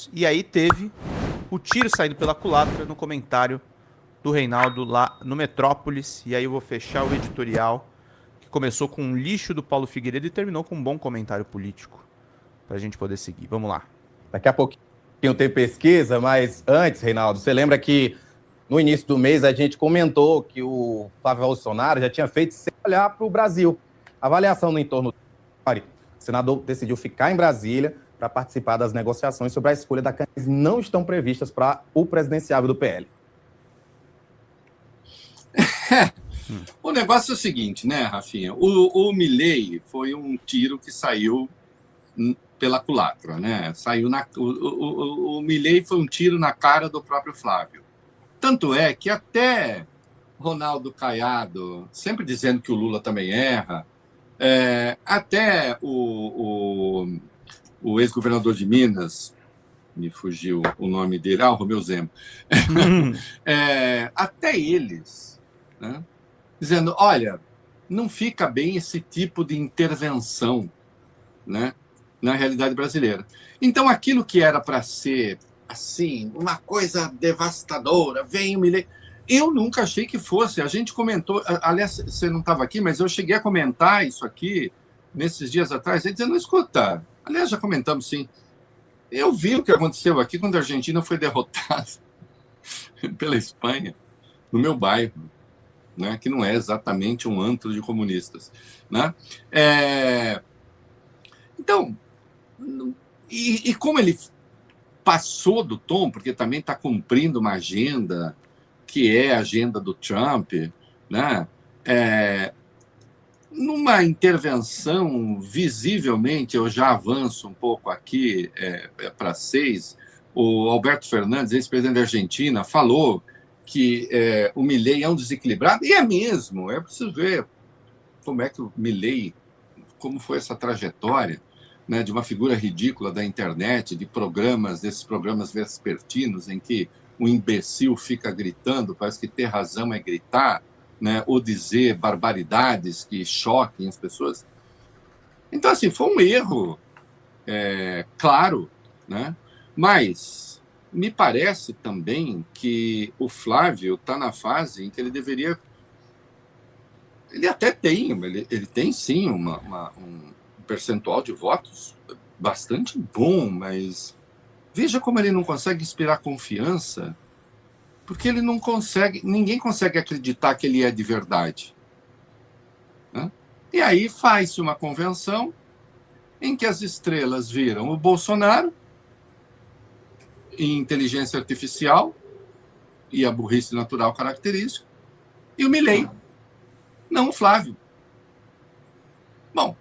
minutos. E aí teve o tiro saindo pela culatra no comentário do Reinaldo lá no Metrópolis. E aí eu vou fechar o editorial, que começou com um lixo do Paulo Figueiredo e terminou com um bom comentário político, pra gente poder seguir. Vamos lá. Daqui a pouquinho tem pesquisa, mas antes, Reinaldo, você lembra que no início do mês a gente comentou que o Flávio Bolsonaro já tinha feito sem olhar para o Brasil. A avaliação no entorno do o senador decidiu ficar em Brasília para participar das negociações sobre a escolha da candidatura não estão previstas para o presidenciável do PL. O negócio é o seguinte, né, Rafinha? O Milei foi um tiro que saiu pela culatra, né? O Milei foi um tiro na cara do próprio Flávio. Tanto é que até Ronaldo Caiado, sempre dizendo que o Lula também erra, até o ex-governador de Minas, me fugiu o nome dele, o Romeu Zema, até eles, né, dizendo, olha, não fica bem esse tipo de intervenção, né, na realidade brasileira. Então, aquilo que era para ser assim, uma coisa devastadora, vem o Milei. Eu nunca achei que fosse. A gente comentou, aliás, você não estava aqui, mas eu cheguei a comentar isso aqui nesses dias atrás, dizendo, escuta, aliás, já comentamos sim. Eu vi o que aconteceu aqui quando a Argentina foi derrotada pela Espanha, no meu bairro, né, que não é exatamente um antro de comunistas, né? Então, e como ele passou do tom, porque também está cumprindo uma agenda que é a agenda do Trump, né? Numa intervenção, visivelmente, eu já avanço um pouco aqui para 6, o Alberto Fernandes, ex-presidente da Argentina, falou que o Milei é um desequilibrado, e é mesmo, é preciso ver como é que o Milei, como foi essa trajetória, né, de uma figura ridícula da internet, de programas, desses programas vespertinos, em que o imbecil fica gritando, parece que ter razão é gritar, né, ou dizer barbaridades que choquem as pessoas. Então, assim, foi um erro, claro, né? Mas me parece também que o Flávio está na fase em que ele deveria... Ele até tem, ele tem sim um percentual de votos bastante bom, mas veja como ele não consegue inspirar confiança, porque ele não consegue, ninguém consegue acreditar que ele é de verdade, né? E aí faz-se uma convenção em que as estrelas viram o Bolsonaro em inteligência artificial e a burrice natural característica, e o Milei, não o Flávio. Bom,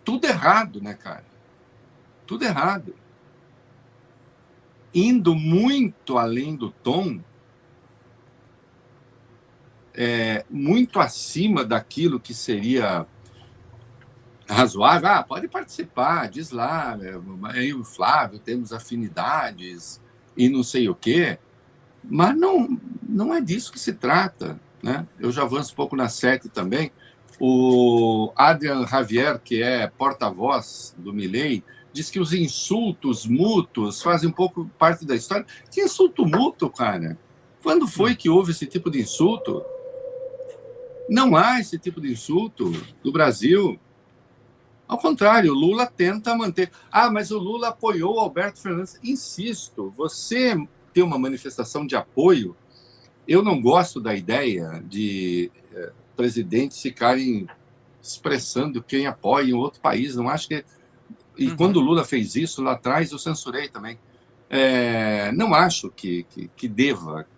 tudo errado, né, cara? Tudo errado. Indo muito além do tom, muito acima daquilo que seria razoável. Pode participar, diz lá, eu e o Flávio temos afinidades e não sei o quê, mas não é disso que se trata, né? Eu já avanço um pouco na 7 também. O Adrian Javier, que é porta-voz do Milei, diz que os insultos mútuos fazem um pouco parte da história. Que insulto mútuo, cara? Quando foi que houve esse tipo de insulto? Não há esse tipo de insulto no Brasil. Ao contrário, o Lula tenta manter... mas o Lula apoiou o Alberto Fernandes. Insisto, você ter uma manifestação de apoio, eu não gosto da ideia de presidentes ficarem expressando quem apoia em outro país. Não acho que... E quando o Lula fez isso lá atrás, eu censurei também. Não acho que deva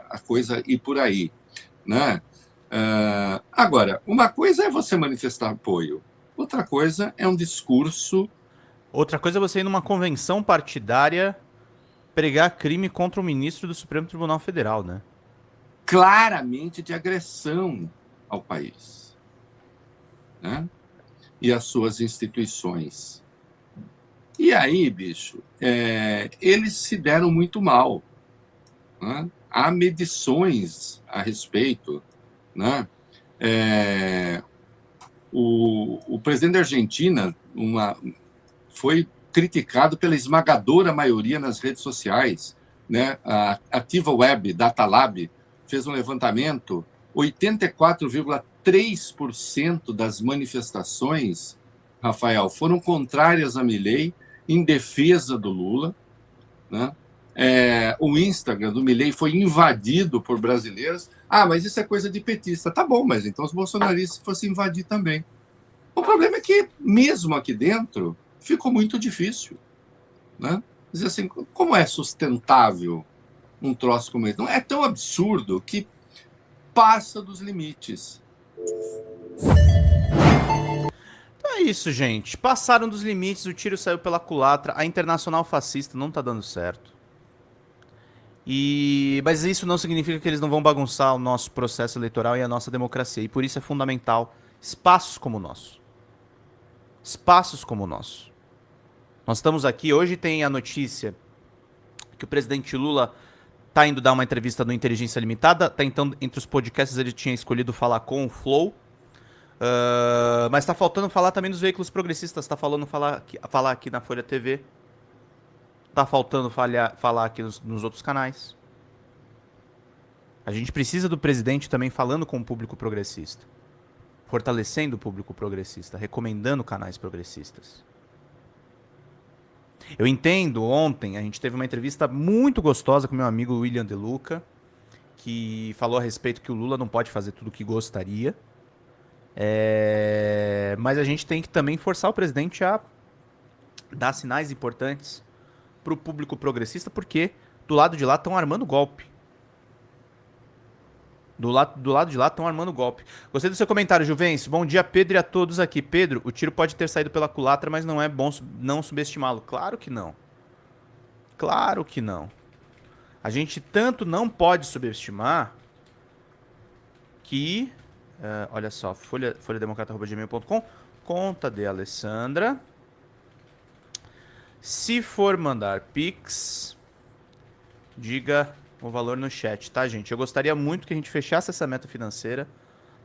a coisa ir por aí, né? Agora, uma coisa é você manifestar apoio, outra coisa é um discurso... Outra coisa é você ir numa convenção partidária pregar crime contra o ministro do Supremo Tribunal Federal, né? Claramente de agressão ao país, né? E às suas instituições. E aí, bicho, eles se deram muito mal, né? Há medições a respeito, né? O presidente da Argentina foi criticado pela esmagadora maioria nas redes sociais, né? A Ativa Web Data Lab fez um levantamento, 84,3% das manifestações, Rafael, foram contrárias a Milei, em defesa do Lula, né? O Instagram do Milei foi invadido por brasileiros. Ah, mas isso é coisa de petista. Tá bom, mas então os bolsonaristas fossem invadir também. O problema é que, mesmo aqui dentro, ficou muito difícil, né? Dizer assim, como é sustentável um troço como esse? Não é tão absurdo que passa dos limites. Então é isso, gente. Passaram dos limites, o tiro saiu pela culatra, a internacional fascista não tá dando certo. Mas isso não significa que eles não vão bagunçar o nosso processo eleitoral e a nossa democracia. E por isso é fundamental espaços como o nosso. Espaços como o nosso. Nós estamos aqui, hoje tem a notícia que o presidente Lula tá indo dar uma entrevista no Inteligência Limitada. Tá, então, entre os podcasts ele tinha escolhido falar com o Flow. Mas tá faltando falar também dos veículos progressistas. Tá falando falar aqui na Folha TV. Tá faltando falar aqui nos outros canais. A gente precisa do presidente também falando com o público progressista. Fortalecendo o público progressista. Recomendando canais progressistas. Eu entendo, ontem a gente teve uma entrevista muito gostosa com meu amigo William De Luca, que falou a respeito que o Lula não pode fazer tudo o que gostaria. Mas a gente tem que também forçar o presidente a dar sinais importantes para o público progressista, porque do lado de lá estão armando golpe. Do lado de lá estão armando golpe. Gostei do seu comentário, Juvencio. Bom dia, Pedro, e a todos aqui. Pedro, o tiro pode ter saído pela culatra, mas não é bom não subestimá-lo. Claro que não. Claro que não. A gente tanto não pode subestimar que... olha só, folhademocrata.gmail.com, conta de Alessandra. Se for mandar Pix, diga o valor no chat, tá, gente? Eu gostaria muito que a gente fechasse essa meta financeira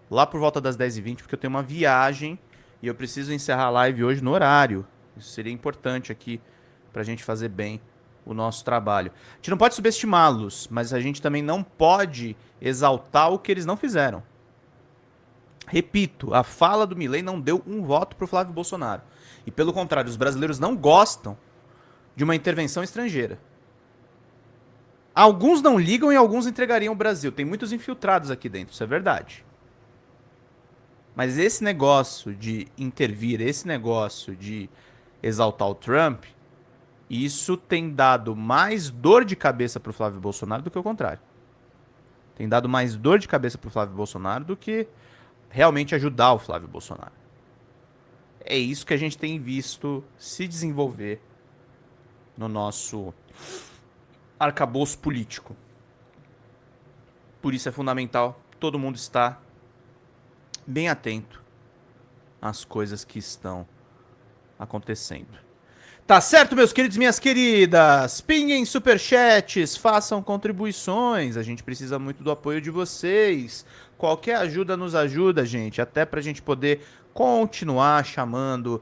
lá por volta das 10h20, porque eu tenho uma viagem e eu preciso encerrar a live hoje no horário. Isso seria importante aqui pra gente fazer bem o nosso trabalho. A gente não pode subestimá-los, mas a gente também não pode exaltar o que eles não fizeram. Repito, a fala do Milei não deu um voto pro Flávio Bolsonaro. E pelo contrário, os brasileiros não gostam de uma intervenção estrangeira. Alguns não ligam e alguns entregariam o Brasil. Tem muitos infiltrados aqui dentro, isso é verdade. Mas esse negócio de intervir, esse negócio de exaltar o Trump, isso tem dado mais dor de cabeça pro Flávio Bolsonaro do que o contrário. Tem dado mais dor de cabeça pro Flávio Bolsonaro do que realmente ajudar o Flávio Bolsonaro. É isso que a gente tem visto se desenvolver no nosso arcabouço político. Por isso é fundamental todo mundo estar bem atento às coisas que estão acontecendo. Tá certo, meus queridos e minhas queridas? Pinguem superchats, façam contribuições. A gente precisa muito do apoio de vocês. Qualquer ajuda nos ajuda, gente. Até pra gente poder continuar chamando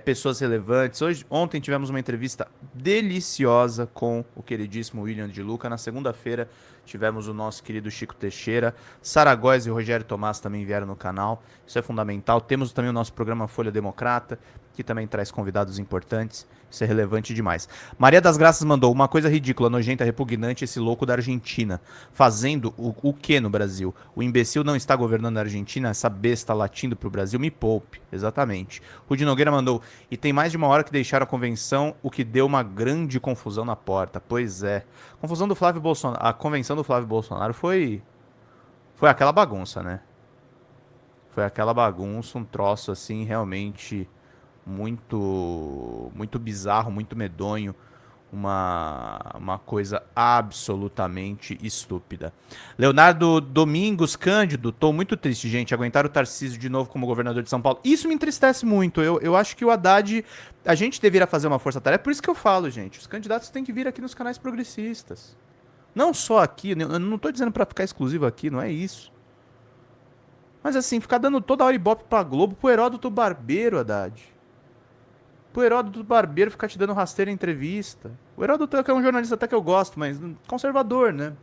pessoas relevantes. Ontem tivemos uma entrevista deliciosa com o queridíssimo William De Luca. Na segunda-feira tivemos o nosso querido Chico Teixeira. Sara Góes e Rogério Tomás também vieram no canal. Isso é fundamental. Temos também o nosso programa Folha Democrata, que também traz convidados importantes. Isso é relevante demais. Maria das Graças mandou uma coisa ridícula, nojenta, repugnante, esse louco da Argentina. Fazendo o que no Brasil? O imbecil não está governando a Argentina? Essa besta latindo pro Brasil? Me poupe. Exatamente. Rudi Nogueira mandou, e tem mais de uma hora que deixaram a convenção, o que deu uma grande confusão na porta. Pois é. A convenção do Flávio Bolsonaro foi aquela bagunça, né? Foi aquela bagunça, um troço assim, realmente muito bizarro, muito medonho, uma coisa absolutamente estúpida. Leonardo Domingos Cândido, tô muito triste, gente, aguentar o Tarcísio de novo como governador de São Paulo. Isso me entristece muito, eu acho que o Haddad, a gente deveria fazer uma força-tarefa, por isso que eu falo, gente, os candidatos têm que vir aqui nos canais progressistas. Não só aqui, eu não tô dizendo pra ficar exclusivo aqui, não é isso. Mas assim, ficar dando toda hora ibope pra Globo, pro Heródoto Barbeiro, Haddad. Pro Heródoto Barbeiro ficar te dando rasteira em entrevista. O Heródoto é um jornalista até que eu gosto, mas conservador, né?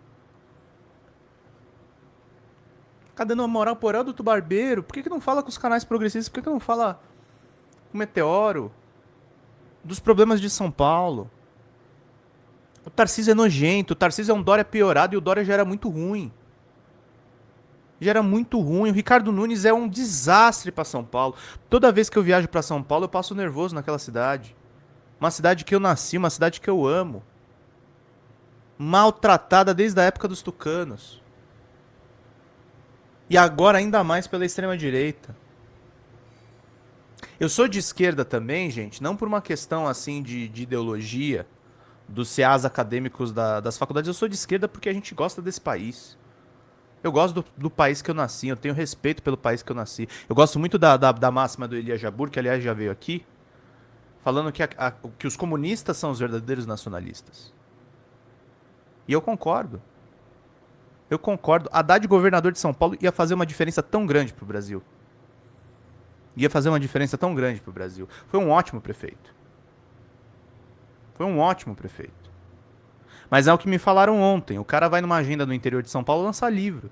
Ficar dando uma moral pro Heródoto Barbeiro. Por que não fala com os canais progressistas? Por que não fala com o Meteoro? Dos problemas de São Paulo. O Tarcísio é nojento. O Tarcísio é um Dória piorado e o Dória já era muito ruim. Já era muito ruim. O Ricardo Nunes é um desastre pra São Paulo. Toda vez que eu viajo pra São Paulo, eu passo nervoso naquela cidade. Uma cidade que eu nasci, uma cidade que eu amo. Maltratada desde a época dos tucanos. E agora ainda mais pela extrema-direita. Eu sou de esquerda também, gente, não por uma questão assim de ideologia dos CAs acadêmicos das faculdades. Eu sou de esquerda porque a gente gosta desse país. Eu gosto do país que eu nasci, eu tenho respeito pelo país que eu nasci. Eu gosto muito da máxima do Elias Jabbour, que aliás já veio aqui, falando que os comunistas são os verdadeiros nacionalistas. E eu concordo. Eu concordo. Haddad, governador de São Paulo, ia fazer uma diferença tão grande pro Brasil. Ia fazer uma diferença tão grande pro Brasil. Foi um ótimo prefeito. Foi um ótimo prefeito. Mas é o que me falaram ontem. O cara vai numa agenda no interior de São Paulo lançar livro.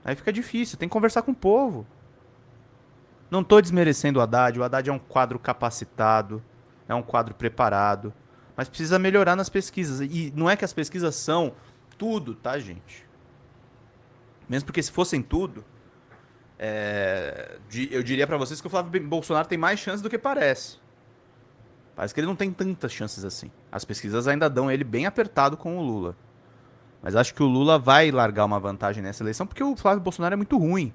Aí fica difícil. Tem que conversar com o povo. Não tô desmerecendo o Haddad. O Haddad é um quadro capacitado. É um quadro preparado. Mas precisa melhorar nas pesquisas. E não é que as pesquisas são tudo, tá, gente? Mesmo porque se fossem tudo, eu diria pra vocês que o Flávio Bolsonaro tem mais chances do que parece. Parece que ele não tem tantas chances assim. As pesquisas ainda dão ele bem apertado com o Lula. Mas acho que o Lula vai largar uma vantagem nessa eleição porque o Flávio Bolsonaro é muito ruim.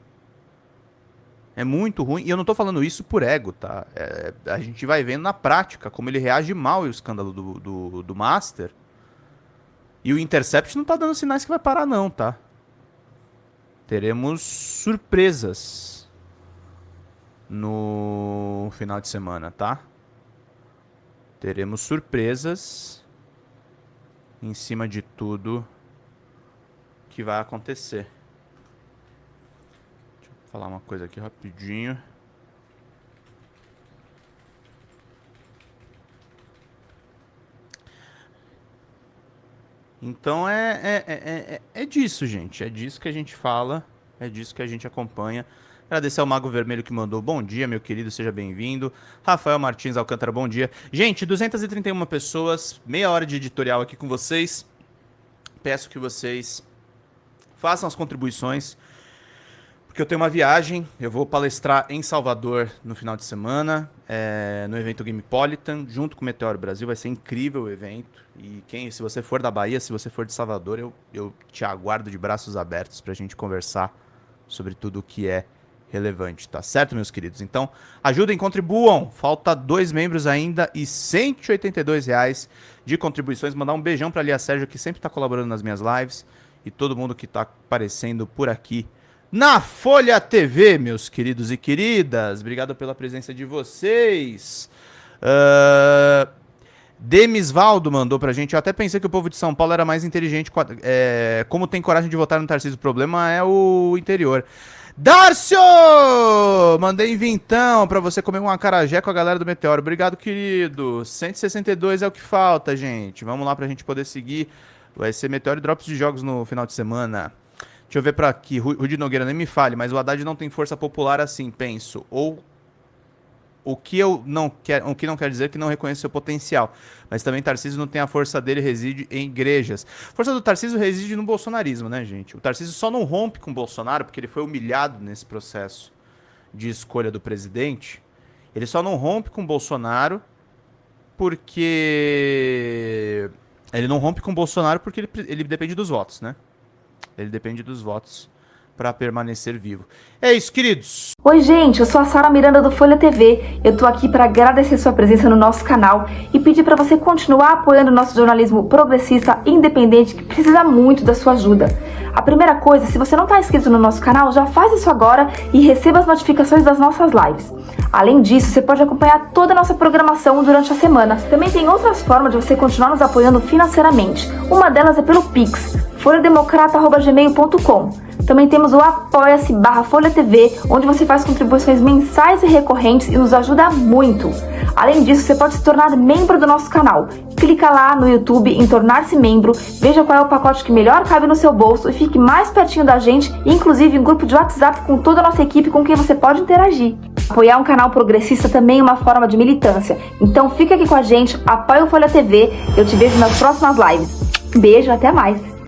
É muito ruim. E eu não tô falando isso por ego, tá? A gente vai vendo na prática como ele reage mal ao escândalo do Master. E o Intercept não tá dando sinais que vai parar não, tá? Teremos surpresas no final de semana, tá? Teremos surpresas em cima de tudo que vai acontecer. Deixa eu falar uma coisa aqui rapidinho. Então é disso, gente. É disso que a gente fala. É disso que a gente acompanha. Agradecer ao Mago Vermelho que mandou bom dia, meu querido, seja bem-vindo. Rafael Martins Alcântara, bom dia. Gente, 231 pessoas, meia hora de editorial aqui com vocês. Peço que vocês façam as contribuições, porque eu tenho uma viagem, eu vou palestrar em Salvador no final de semana, no evento Gamepolitan, junto com o Meteoro Brasil. Vai ser incrível o evento. E se você for da Bahia, se você for de Salvador, eu te aguardo de braços abertos pra gente conversar sobre tudo o que é relevante, tá certo, meus queridos? Então, ajudem, contribuam. Falta 2 membros ainda e R$182 de contribuições. Mandar um beijão pra Lia Sérgio, que sempre tá colaborando nas minhas lives, e todo mundo que tá aparecendo por aqui na Folha TV, meus queridos e queridas. Obrigado pela presença de vocês. Demisvaldo mandou pra gente. Eu até pensei que o povo de São Paulo era mais inteligente. Como tem coragem de votar no Tarcísio? O problema é o interior. Darcio! Mandei vintão pra você comer um acarajé com a galera do Meteoro. Obrigado, querido. 162 é o que falta, gente. Vamos lá pra gente poder seguir. Vai ser Meteoro e Drops de jogos no final de semana. Deixa eu ver pra aqui. Rudy Nogueira, nem me fale, mas o Haddad não tem força popular assim, penso. O que não quer dizer que não reconhece seu potencial. Mas também Tarcísio não tem a força dele, reside em igrejas. A força do Tarcísio reside no bolsonarismo, né, gente? O Tarcísio só não rompe com o Bolsonaro porque ele foi humilhado nesse processo de escolha do presidente. Ele só não rompe com o Bolsonaro porque... Ele não rompe com o Bolsonaro porque ele depende dos votos, né? Ele depende dos votos para permanecer vivo. É isso, queridos. Oi, gente, eu sou a Sara Miranda do Folha TV. Eu tô aqui para agradecer sua presença no nosso canal e pedir para você continuar apoiando o nosso jornalismo progressista independente, que precisa muito da sua ajuda. A primeira coisa, se você não está inscrito no nosso canal, já faz isso agora e receba as notificações das nossas lives. Além disso, você pode acompanhar toda a nossa programação durante a semana. Também tem outras formas de você continuar nos apoiando financeiramente. Uma delas é pelo Pix, folhademocrata@gmail.com. Também temos o apoia-se/Folha TV, onde você faz contribuições mensais e recorrentes e nos ajuda muito. Além disso, você pode se tornar membro do nosso canal. Clica lá no YouTube em tornar-se membro, veja qual é o pacote que melhor cabe no seu bolso e fique mais pertinho da gente, inclusive em grupo de WhatsApp com toda a nossa equipe com quem você pode interagir. Apoiar um canal progressista também é uma forma de militância. Então fica aqui com a gente, apoia o Folha TV, eu te vejo nas próximas lives. Beijo, até mais!